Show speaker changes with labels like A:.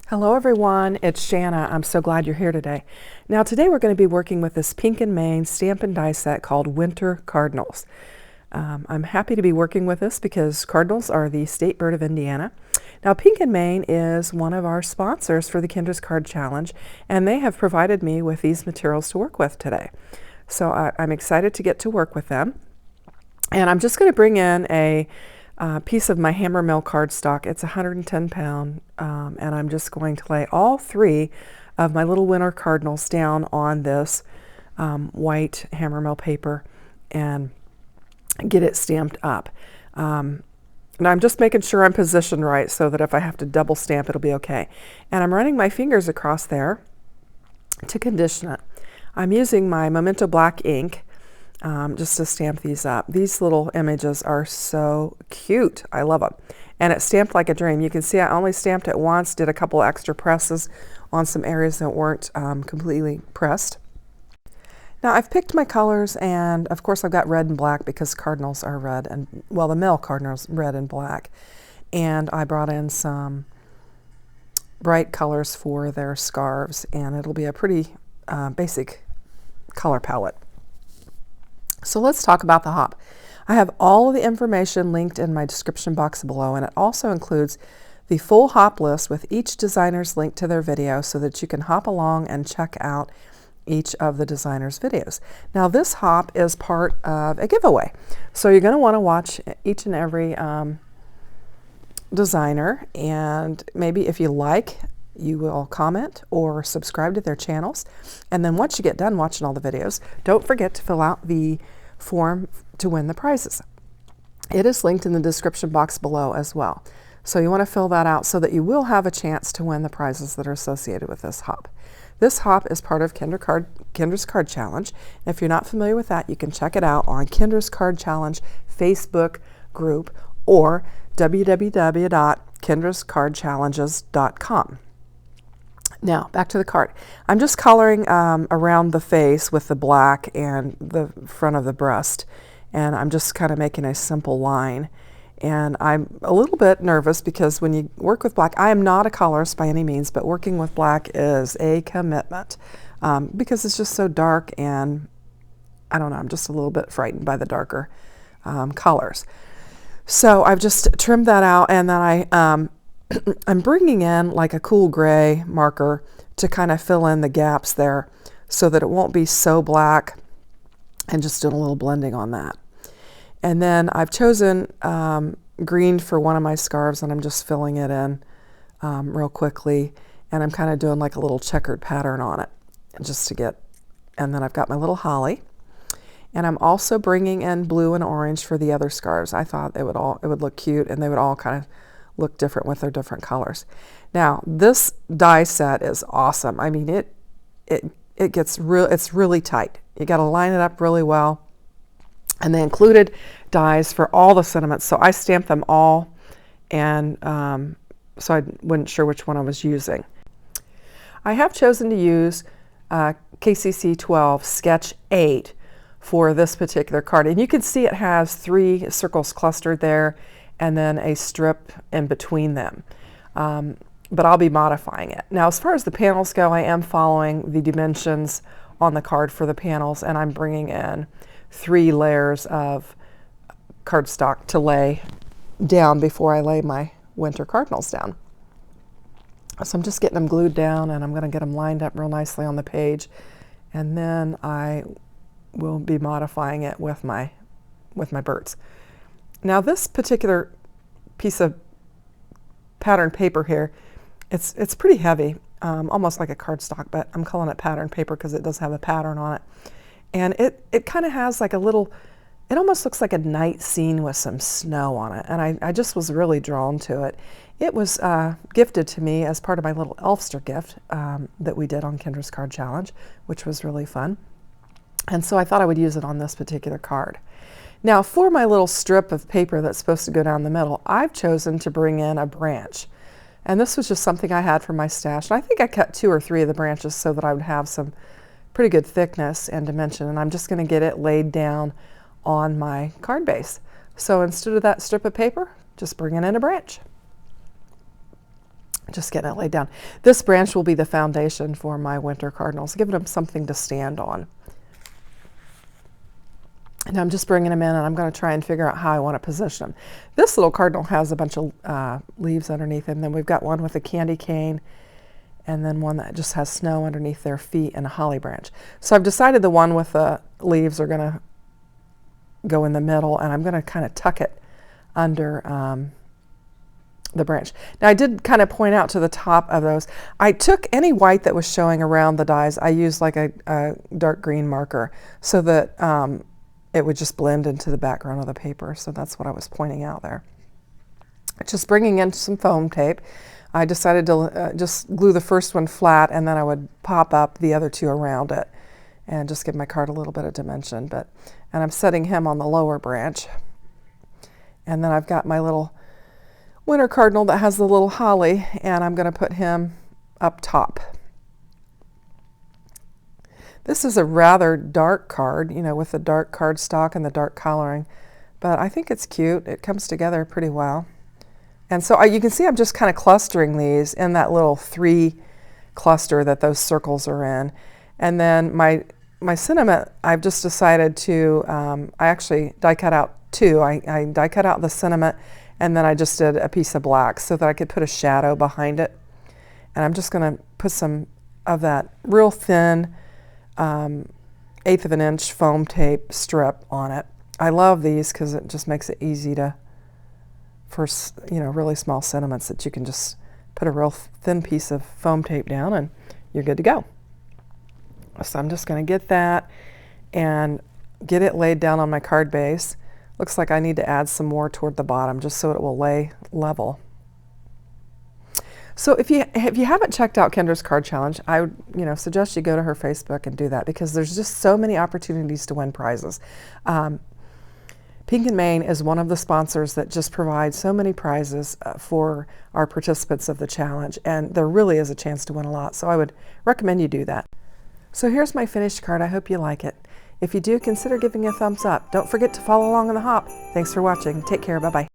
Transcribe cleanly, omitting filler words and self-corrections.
A: Hello everyone, it's Shanna. I'm so glad you're here today. Now today we're going to be working with this pink and Maine stamp and die set called Winter Cardinals. I'm happy to be working with this because cardinals are the state bird of Indiana. Now Pink and Maine is one of our sponsors for the Kendra's Card Challenge, and they have provided me with these materials to work with today. So I'm excited to get to work with them. And I'm just going to bring in a piece of my hammer mill cardstock. It's 110 pound, and I'm just going to lay all three of my little winter cardinals down on this white hammer mill paper and get it stamped up. And I'm just making sure I'm positioned right so that if I have to double stamp, it'll be okay. And I'm running my fingers across there to condition it. I'm using my Memento Black ink just to stamp these up. These little images are so cute. I love them. And it's stamped like a dream. You can see I only stamped it once, did a couple extra presses on some areas that weren't completely pressed. Now I've picked my colors, and of course I've got red and black because cardinals are red, and well, the male cardinals red and black. And I brought in some bright colors for their scarves, and it'll be a pretty basic color palette. So let's talk about the hop. I have all of the information linked in my description box below, and it also includes the full hop list with each designer's link to their video so that you can hop along and check out each of the designer's videos. Now this hop is part of a giveaway. So you're going to want to watch each and every designer, and maybe if you like, you will comment or subscribe to their channels. And then once you get done watching all the videos, don't forget to fill out the form to win the prizes. It is linked in the description box below as well. So you want to fill that out so that you will have a chance to win the prizes that are associated with this hop. This hop is part of Kendra's Card Challenge. If you're not familiar with that, you can check it out on Kendra's Card Challenge Facebook group or www.kendrascardchallenges.com. Now, back to the card. I'm just coloring around the face with the black and the front of the breast, and I'm just kind of making a simple line. And I'm a little bit nervous because when you work with black, I am not a colorist by any means, but working with black is a commitment because it's just so dark, and I don't know, I'm just a little bit frightened by the darker colors. So I've just trimmed that out, and then I'm bringing in like a cool gray marker to kind of fill in the gaps there so that it won't be so black, and just doing a little blending on that. And then I've chosen green for one of my scarves, and I'm just filling it in real quickly, and I'm kind of doing like a little checkered pattern on it just to get, and then I've got my little holly, and I'm also bringing in blue and orange for the other scarves. I thought it would look cute, and they would all kind of look different with their different colors. Now this die set is awesome. I mean, it gets it's really tight. You got to line it up really well. And they included dies for all the sentiments, so I stamped them all, and so I wasn't sure which one I was using. I have chosen to use KCC 12 Sketch 8 for this particular card, and you can see it has 3 circles clustered there and then a strip in between them. But I'll be modifying it. Now as far as the panels go, I am following the dimensions on the card for the panels, and I'm bringing in 3 layers of cardstock to lay down before I lay my winter cardinals down. So I'm just getting them glued down, and I'm going to get them lined up real nicely on the page, and then I will be modifying it with my birds. Now this particular piece of pattern paper here, it's pretty heavy, almost like a cardstock, but I'm calling it pattern paper because it does have a pattern on it. And it kind of has like a little, it almost looks like a night scene with some snow on it. And I just was really drawn to it. It was gifted to me as part of my little Elfster gift that we did on Kendra's Card Challenge, which was really fun. And so I thought I would use it on this particular card. Now for my little strip of paper that's supposed to go down the middle, I've chosen to bring in a branch. And this was just something I had from my stash. And I think I cut 2 or 3 of the branches so that I would have some pretty good thickness and dimension, and I'm just going to get it laid down on my card base. So instead of that strip of paper, just bring in a branch. Just getting it laid down. This branch will be the foundation for my winter cardinals, giving them something to stand on. And I'm just bringing them in, and I'm going to try and figure out how I want to position them. This little cardinal has a bunch of leaves underneath, and then we've got one with a candy cane, and then one that just has snow underneath their feet and a holly branch. So I've decided the one with the leaves are going to go in the middle, and I'm going to kind of tuck it under the branch. Now I did kind of point out to the top of those, I took any white that was showing around the dies. I used like a dark green marker so that it would just blend into the background of the paper. So that's what I was pointing out there. Just bringing in some foam tape. I decided to just glue the first one flat, and then I would pop up the other two around it and just give my card a little bit of dimension. And I'm setting him on the lower branch. And then I've got my little winter cardinal that has the little holly, and I'm going to put him up top. This is a rather dark card, you know, with the dark cardstock and the dark coloring, but I think it's cute. It comes together pretty well. And so you can see I'm just kind of clustering these in that little 3 cluster that those circles are in. And then my sentiment, I've just decided to, I actually die cut out 2. I die cut out the sentiment, and then I just did a piece of black so that I could put a shadow behind it. And I'm just going to put some of that real thin 1/8 of an inch foam tape strip on it. I love these because it just makes it easy for really small sentiments that you can just put a real thin piece of foam tape down and you're good to go. So I'm just going to get that and get it laid down on my card base. Looks like I need to add some more toward the bottom just so it will lay level. So if you haven't checked out Kendra's card challenge, I would suggest you go to her Facebook and do that, because there's just so many opportunities to win prizes. Pink and Main is one of the sponsors that just provides so many prizes for our participants of the challenge, and there really is a chance to win a lot, so I would recommend you do that. So here's my finished card. I hope you like it. If you do, consider giving it a thumbs up. Don't forget to follow along on the hop. Thanks for watching. Take care. Bye-bye.